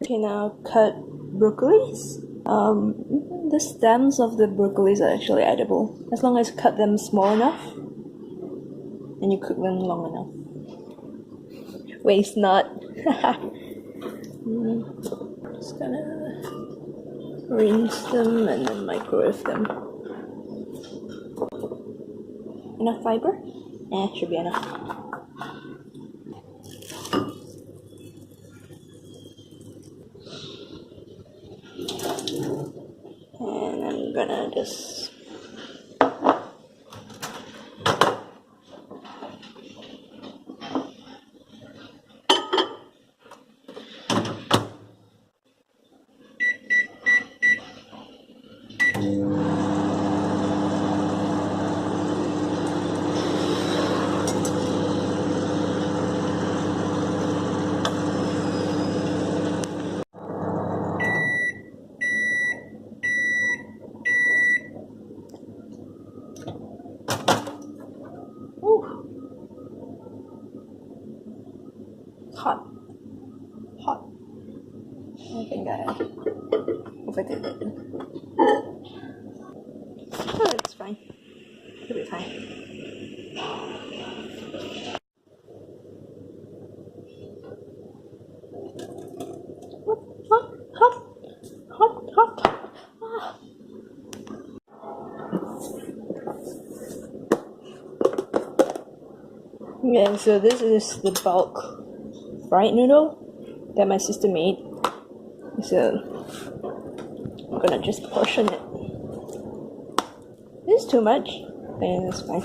Okay, now cut broccolis. The stems of the broccolis are actually edible, as long as you cut them small enough and you cook them long enough. Waste not. Just gonna rinse them and then microwave them. Enough fiber? Should be enough. And I'm gonna just hot. I think I overdid it. Oh, it's fine. It'll be fine. Hot. Ah. Yeah, so this is the bulk fried noodle that my sister made. So I'm gonna just portion it. This is too much. Yeah, that's fine.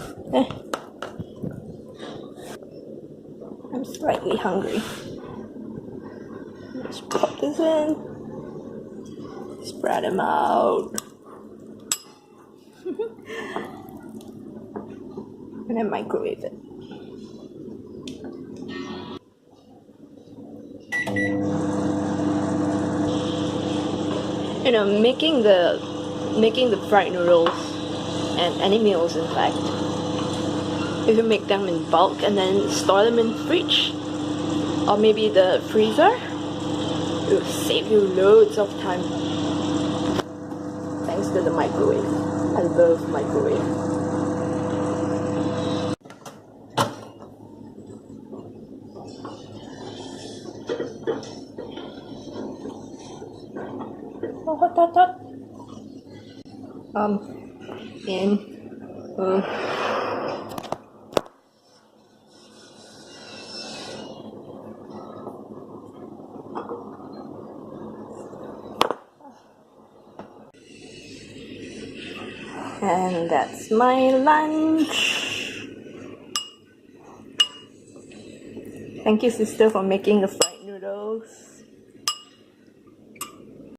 I'm slightly hungry. Just pop this in. Spread them out. And then microwave it. You know, making the fried noodles and any meals, in fact, if you make them in bulk and then store them in the fridge or maybe the freezer, it will save you loads of time. Thanks to the microwave. I love microwave. Oh, hot. And that's my lunch. Thank you, sister, for making the fried noodles.